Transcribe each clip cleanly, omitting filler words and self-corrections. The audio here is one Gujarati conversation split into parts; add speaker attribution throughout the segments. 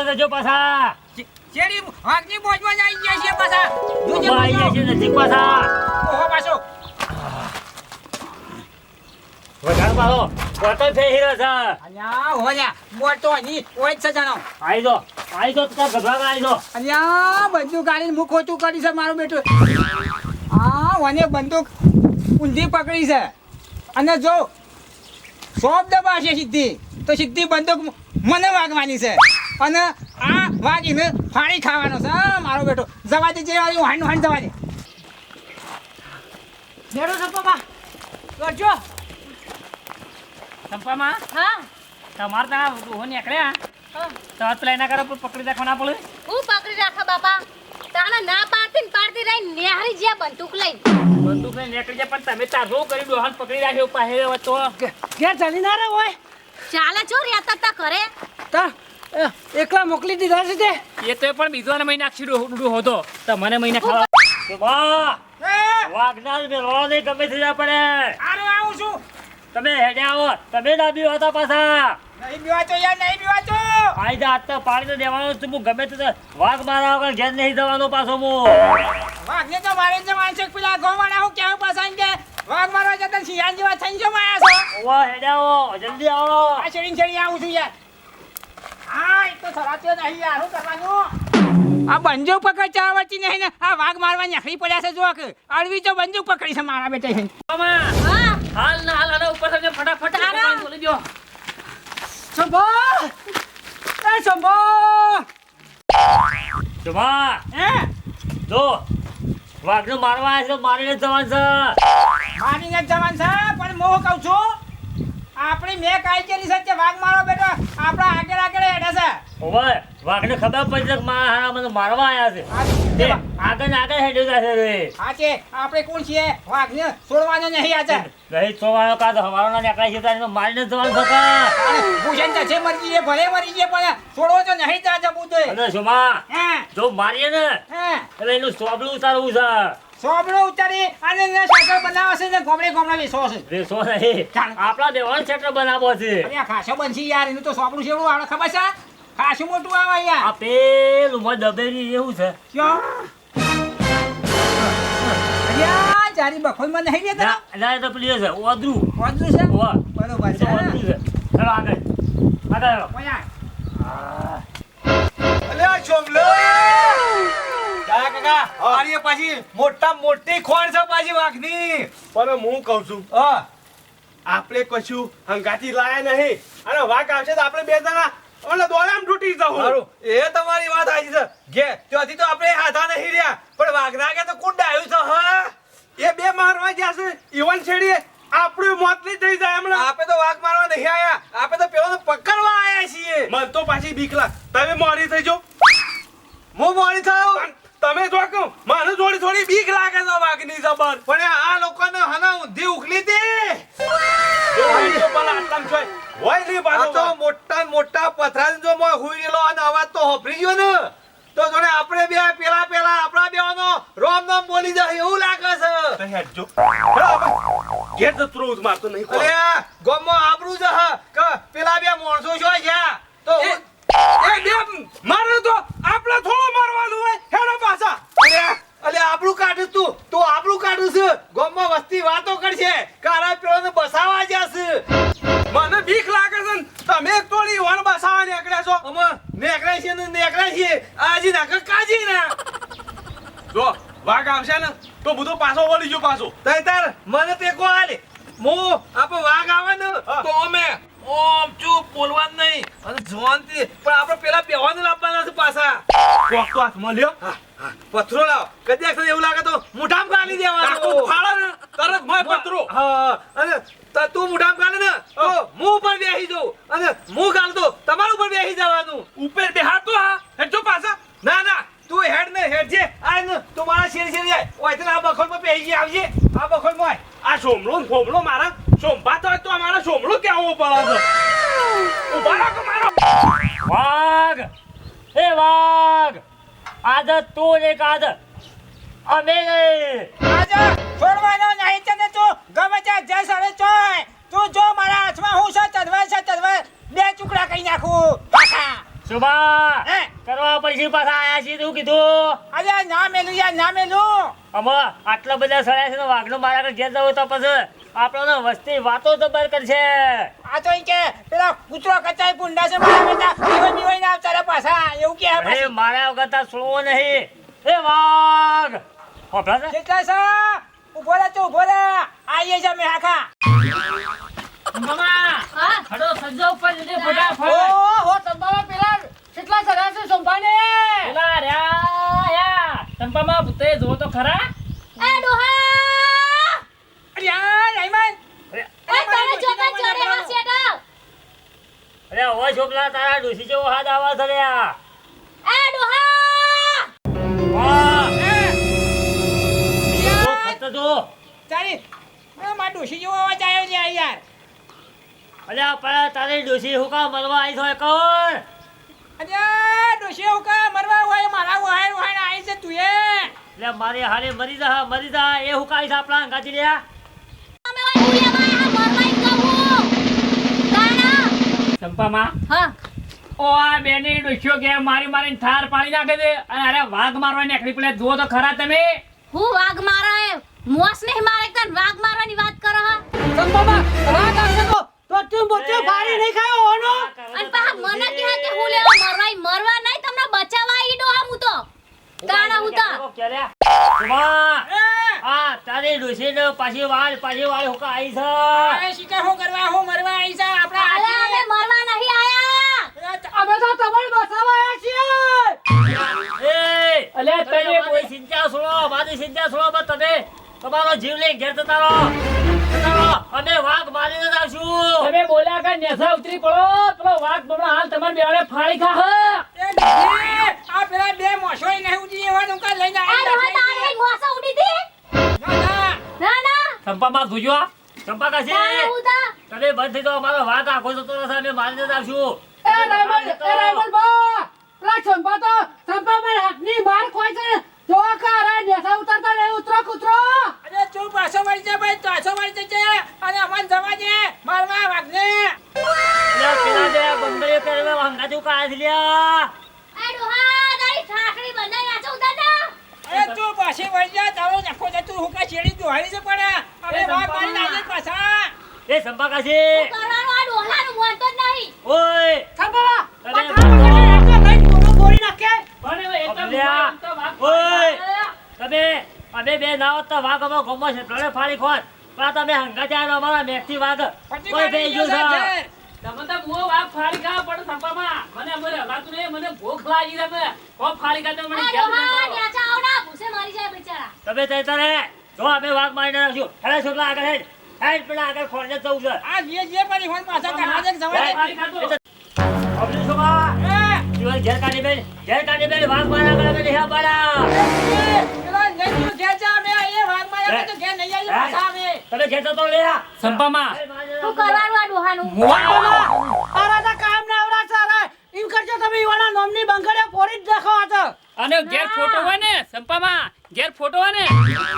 Speaker 1: જજો પાછા
Speaker 2: શેરી વાઘની મોજમાં જ આવી ગયા છે પાછા જોજે
Speaker 1: આવી જાય છે નજીક પાછા
Speaker 2: ઓહો પાછો
Speaker 1: વધારે પાછો કોતો ફેરી રહ્યો છે
Speaker 2: અલ્યા ઓલ્યા મોટો ની ઓય જ સજાનો
Speaker 1: આવી દો તો ગભરા આવી દો
Speaker 2: અલ્યા બંદૂક આલીને મુખ ખોટું કરી છે મારું બેટું હા ઓને બંદૂક ઊંધી પકડી છે અને જો સોપ દબાશે સીધી તો સીધી બંદૂક મને વાગવાની છે અને આ વાગીને ફાડી ખાવાનો છે હા, મારો બેટો જવા દે જે હાંડ જવા દે બેડો સંપામાં કરજો સંપામાં
Speaker 3: હા
Speaker 2: તમારે ત્યાં હું નીકળ્યા તમારે પેલા એના કરો પકડી રાખવા ના પડે
Speaker 3: હું પકડી રાખા બાપા તાણે ના પાડતી રહી નેહારી જ્યાં બંદૂક લઈને
Speaker 2: બંદૂક લઈને નીકળી જાય પણ તમે તાર શું કર્યું ડોહાન પકડી રાખ્યો પાસે તો ઘેર ચાલી ના રહે હોય
Speaker 3: ચાલે છો રહેતા તા કરે
Speaker 2: તા એકલા મોકલી દીધા છે તે એ તો પણ બીજો મહિને નાખી ડૂડું હતો તો મને મહિને ખાવા
Speaker 1: વાઘના મેળવા નહીં ગમે થઈ જાય પડે
Speaker 2: આવું છું
Speaker 1: તમે હેડે આવો તમે ના બીવા હતા પાછા
Speaker 2: નહીં બીવાચો યાર નહીં બીવાચો
Speaker 1: આઈ જા આજ તો પાણી તો દેવાનું છું હું ગમે તે વાઘ મારા વગર ઘેર નહીં જવાનો પાછો હું
Speaker 2: વાઘને તો મારે જવાનું છે પેલા ગોવાળા હું કેવું પાછા કે વાઘ મારવા જતા શિયાળ જેવા થઈ જો માયા છો
Speaker 1: ઓવા હેડે આવો જલ્દી આવો
Speaker 2: આ છેડી આવું છું યાર હા એક તો સરાત્યો નહીં યાર શું કરવાનું આ બંદૂક પકડ ચાવતી નહીં ને આ વાઘ મારવા નખરી પડ્યા છે જો કે અળવી તો બંદૂક પકડી છે મારા બેટે
Speaker 3: હા
Speaker 1: હાલ ના હાલ આને ઉપર સમજો ફટાફટ
Speaker 3: હાલો.
Speaker 1: બોલી દો
Speaker 2: સંભા એ સંભા
Speaker 1: જમા
Speaker 2: હે
Speaker 1: જો વાઘને મારવા આવ્યા છે મારીને જવાનું છે
Speaker 2: મારીને જવાન છે પણ મોહ કહું છું આપણી મેં કાઈ કેલી છે કે વાઘ મારો બેટો આપણા આગળ હેડે છે
Speaker 1: ઓવે વાઘને ખબર પડી છે કે મારા મને મારવા આવ્યા છે તે આગળ ને આગળ હેડ્યો જશે રે
Speaker 2: હા છે આપણે કોણ છીએ વાઘને છોડવાનો નહીં આજે
Speaker 1: નહીં છોવાનો કાં તો હવારો ના નીકળે છે તારે મારીને જવાનું થતા
Speaker 2: ભૂષણ તો છે મરી જઈએ ભલે મરી જઈએ પણ છોડવો તો નહીં તાજે બુદ્ધે
Speaker 1: અને સુમા
Speaker 2: હે
Speaker 1: જો મારીએ ને
Speaker 2: હે
Speaker 1: એટલે એનું સોબલું ઉતારવું છે
Speaker 2: સોબડો ઉતારી અને એને સાકર બનાવશે ને ગોમડે વેસો છે
Speaker 1: રેસો નહીં આપણા દેવાળ સેટર બનાવવો છે
Speaker 2: અરે આ ખાસો બનશી યાર એનું તો સોબડું જેવડું આવે ખબર છે ખાસું મોટું આવે
Speaker 1: આ
Speaker 2: યાર
Speaker 1: પેલું મો દબેરી એવું છે
Speaker 2: ક્યો અલ્યા જારી બખોલમાં નહીં લેતા
Speaker 1: ના ના તો પેલી છે ઓદરું
Speaker 2: વાંદરું છે
Speaker 1: ઓવા
Speaker 2: બરોબર
Speaker 1: એ તો
Speaker 2: છે
Speaker 1: ઓદરું છે ચાલો આગળ આગળ
Speaker 2: ઓયા
Speaker 4: અલ્યા છોમલો જા કાકા આરીએ પાછી મોટા મોટી ખોણ છે પાછી વાઘની પણ હું કહું છું આપણે કશું હંગાતી લાયા નહીં અને વાઘ આવશે તો આપણે બે જણા ઓલા દોરામ તૂટી જાવ સારું એ તમારી વાત સાચી છે કે ત્યાંથી તો આપણે હાથા નહીં રહ્યા પણ વાઘના કે તો કુંડ આવ્યું છે હા એ બે મારવા ગયા છે ઈવન છેડીએ આપણું મોત નહીં થઈ જાય હમણાં આપણે તો વાઘ મારવા નહીં આયા આપણે તો પેલો પકડવા આયા છીએ મન તો પાછી બીક લાગ તમે મોડી થઈ જાઓ હું મોડી થાવ તમે જો કહું મને થોડી બીક લાગે છે વાઘની જબર પણ આ લોકોને હના ઊંધી ઉખલી દે મોટા પથરા જો હુઈ ગયેલો અને અવાજ તો હોભરી ગયો ને તો જોડે આપણે બે પેલા આપણા બેવાનો રોમ નામ બોલી જાય એવું લાગે છે હેડજો ગેટ જતું મારતો નહીં અરે ગોમમાં આબરૂ છે કે પેલા બે માણસો છો ગયા તો એ બે મારે તો આપણે થોડો મારવાનું હોય હેડો પાછા અલે આબરૂ કાઢું તું આબરૂ કાઢું છે ગોમમાં વસ્તી વાતો કરશે કારા પેલોને બસાવા જશે મને બીક લાગે છે તમે એક ટોળી વણ બસાવા નીકળ્યા છો અમે નીકળ્યા છીએ આજી નાખ કાજી ના જો વાઘ આવશે ને તો બધું પાછો વળી ગયો પાછો તાર મને ટેકો આલે મો આપણે વાઘ આવે ને તો અમે ઓમ ચૂપ બોલવાનું નહીં અને જોવાનથી પણ આપણે પેલા બેવાને લાવવાના છે પાછા કોક તો હાથમાં લ્યો પથરો લાવ કદાચ એવું લાગે તો મુઠામ ગાલી દેવાનો ફાળો ને તરત મોય પથરો હા અને તું મુઠામ ગાલે ને તો હું ઉપર બેસી જાઉં અને હું ગાલ દો તમારું ઉપર બેસી જવાનું ઉપર બેહાતો હા હેડજો પાછા ના તું હેડ ને હેડ જે આ ને તું મારા શેર જાય ઓય તને આ બખોલમાં બેસી જાય આવજે આ બખોલમાં આ સોમલો ને ફોમલો મારા સોમભા તો અમારા સોમલો કેવો પડે છે ઉભા રાખો મારો
Speaker 1: વાઘ એ વાઘ આદત તું એક આદત અમે
Speaker 2: આજે છોડવાનો નહીં તને તું ગમે ત્યાં જય સડે ચોય તું જો મારા હાથમાં હું છે તદવા બે ટુકડા કરી નાખું પાછા
Speaker 1: સુભા
Speaker 2: હે?
Speaker 1: કરવા પછી પાછા આયા છીએ તો શું કીધું
Speaker 2: અરે ના મેલું યાર ના મેલું.
Speaker 1: અમે આટલા બધા સળ્યા છે ને વાઘનો મારા આગળ ઘેર જવું તો પછી આપણને વસ્તી વાતો જબર કરશે.
Speaker 2: આ તો ઈ કે પેલા કૂતરો કચાઈ પુંડા છે મારા બેટા જીવન જીવન ના આવતા રે પાછા એવું કે
Speaker 1: અરે મારા વગર તાર છોડવો નહીં. એ વાઘ હોભળા છે?
Speaker 2: કેટલા છે ઉભો રે તું ઉભો રે આઈએ છે મે આખા
Speaker 1: મામા
Speaker 3: હા
Speaker 1: હડો સજ્જો ઉપર જજે ફટાફટ.
Speaker 2: હો તંબાવા પેલા કેટલા સરા છે સંભાને
Speaker 1: પેલા રહ્યા યા ચંપામાં ભૂતે જો તો ખરા.
Speaker 3: એ ડોહા
Speaker 2: અરે યાર રાઈમન
Speaker 3: એ તને જોતા ચડે હા શેઠ.
Speaker 1: અરે ઓય છોકરા તારા ડોસી જેવો હાથ આવા છે રે આ.
Speaker 3: એ ડોહા
Speaker 1: વાહ જો ફરતો જો.
Speaker 2: તારી માર ડોશી જેવો અવાજ આવ્યો છે યાર
Speaker 1: અલ્યા પણ તારી ડોસી હું કામ મરવા આવી છો કોણ?
Speaker 2: અરે ડોશી હું કા મરવા હોય મારા વહાણ વહાણ આવી છે તું એ
Speaker 1: એટલે મારી હારે મરી જા એ હું કાઈ આપણા ગાજી લ્યા.
Speaker 3: અમે ઓય ઉલિયામાં આ મરવાઈ કહું તાણા.
Speaker 5: ચંપામાં
Speaker 3: હા
Speaker 5: ઓ આ બેની ડોશીઓ કે મારીને થાર પાડી નાખે છે અને અરે વાઘ મારવા નીકળી પડે જુઓ તો ખરા તમે.
Speaker 3: હું વાઘ મારા એ મોસ નહીં મારે તને વાઘ મારવાની વાત કરો હા.
Speaker 2: સંભામાં રાત આવશે તો તું બોચ્યો ફાડી નહીં ખાયો હોનો
Speaker 3: અને પા મને કહે કે હું લેવા મરવા નહીં તમને બચાવવા ઈ ડોહા હું તો તાણા હું તો
Speaker 1: કે લ્યા. સુમા આ તારી ડોસી ને પાછી વાળ હું કા આવી છે.
Speaker 2: અરે શિકાર હું કરવા હું મરવા આવી છે આપણા
Speaker 3: અલે અમે મરવા નહીં આયા.
Speaker 2: અમે તો તમને બચાવવા આવ્યા છીએ
Speaker 1: એ
Speaker 5: અલ્યા
Speaker 1: તમે
Speaker 5: તને
Speaker 1: મારી ચિંતા છોડો મારી ચિંતા છોડો બસ તમે તમારો જીવ લઈ ઘેર જતા રહો. અમે વાઘ મારીને જ આવશું.
Speaker 5: તમે બોલ્યા કે નેસા ઉતરી પડો પેલો વાઘ બમણો હાલ તમારે બેવાને ફાડી ખા હ.
Speaker 2: એ ડોશી, આ પેલા બે મોસોય નહીં ઉડી એવાનું કા લઈને
Speaker 3: આ ડોહા તારે મોસો ઉડી દી.
Speaker 2: ના
Speaker 3: ના ના
Speaker 5: ચંપામાં જોજો
Speaker 1: ચંપા કાશી
Speaker 3: તાણા હું તો
Speaker 1: તમે બંધ થઈ જાઓ અમારો વાઘ આખો જતો રહેશે અમે મારીને જ આવશું.
Speaker 2: બા પેલા છંપા તો છંપા માર હાથની માર ખોય છે જો કારા નેસા ઉતરતા નહીં ઉતરો કૂતરો અરે તું પાછો વળી જા ભાઈ પાછો વળી જા અને અમન જવા દે મારવા વાગને
Speaker 1: અલ્યા પેલા બે બંગડીઓ પહેરવા વાંગા તું કાઢ લ્યા.
Speaker 3: આ ડોહા તારી ઠાકડી બનાઈ આછો ઉતાર ના.
Speaker 2: અરે તું પાછી વળી જા તારો નખો છે તું હુકા છેડી દોહાડી છે પણ હવે વાગ મારી લાગે પાછા
Speaker 1: એ ચંપા કાશી
Speaker 3: કરવાનો આ ડોહાનું મોનતો જ નહીં.
Speaker 1: ઓય
Speaker 2: છંપા
Speaker 1: તમે
Speaker 2: ગોળી નાખે
Speaker 5: પણ હવે એ તો
Speaker 1: અલ્યા.
Speaker 5: તો વાઘ
Speaker 1: ઓય તમે અમે બે ના હોત તો વાઘ અમારો ગમો છે ત્રણે ફાડી ખોત પણ તમે હંગા જાય અમારા મેકથી વાઘ કોઈ થઈ ગયું છે.
Speaker 5: તમે તો બહુ વાઘ ફાડી ખા પણ ચંપામાં મને અમારે હલાતું નહીં મને ભૂખ લાગી તમે કોક ફાડી ખા તો મને
Speaker 3: આ
Speaker 5: ઘેર
Speaker 3: ડોહા
Speaker 5: જતો.
Speaker 3: ન્યાચા આવ ના ભૂસે મારી જાય બિચારા.
Speaker 1: તમે તૈયાર રહે જો અમે વાઘ મારીને રાખશું. હેડે છોકરા આગળ હેડ પેલા આગળ ખોરને જવું છે.
Speaker 2: આ જે પડી હોય પાછા કાઢવા દે જવા
Speaker 5: ફાડી ખાતો.
Speaker 1: અબલી છોકરા જીવન ઘેર કાઢી બેન વાઘ મારા આગળ અમે નહીં પાડા.
Speaker 2: પેલા નંજુ ઘેર જા મે એ વાગ માર્યા તો ઘેર નહીં આવી પાછા આવે
Speaker 1: તમે ઘેર જતો લ્યા.
Speaker 5: ચંપામાં
Speaker 3: શું કરવાનું આ ડોહાનું?
Speaker 2: આરાતા કામ ના આવડા સારા એમ કરજો તમે ઈવાના નોમની બંગડે પોરી જ દેખો આતો
Speaker 5: અને ઘેર ફોટો હોય ને ચંપામાં ઘેર ફોટો હોય ને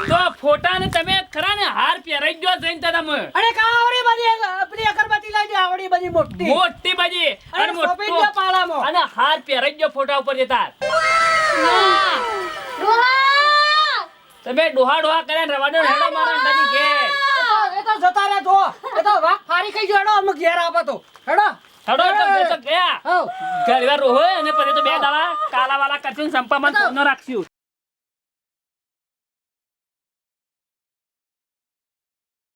Speaker 5: તો ફોટાને તમે ખરા ને હાર પહેરાઈ દો જઈને તમે
Speaker 2: અને કાવડી બધી આપણી અગરબત્તી લઈ દે આવડી બધી મોટી
Speaker 5: મોટી બાજી અને
Speaker 2: સોપી દે
Speaker 5: મોટો
Speaker 2: પાળામાં
Speaker 5: અને હાર પહેરાઈ દો ફોટા ઉપર જતા
Speaker 3: ડોહા!
Speaker 5: તમે ડોહા કર્યા રવાનો હેડો મારા અંદાજી ઘેર
Speaker 2: એ તો જતા રે જો એ તો વાઘ ફારી કઈ જોડો અમે ઘેર આપો તો હેડો
Speaker 5: હેડો તો ગયા
Speaker 2: હો
Speaker 5: ઘરવાર રોહો અને પછી તો બે દાડા કાલા વાલા કરશું સંપામાં ન રાખશું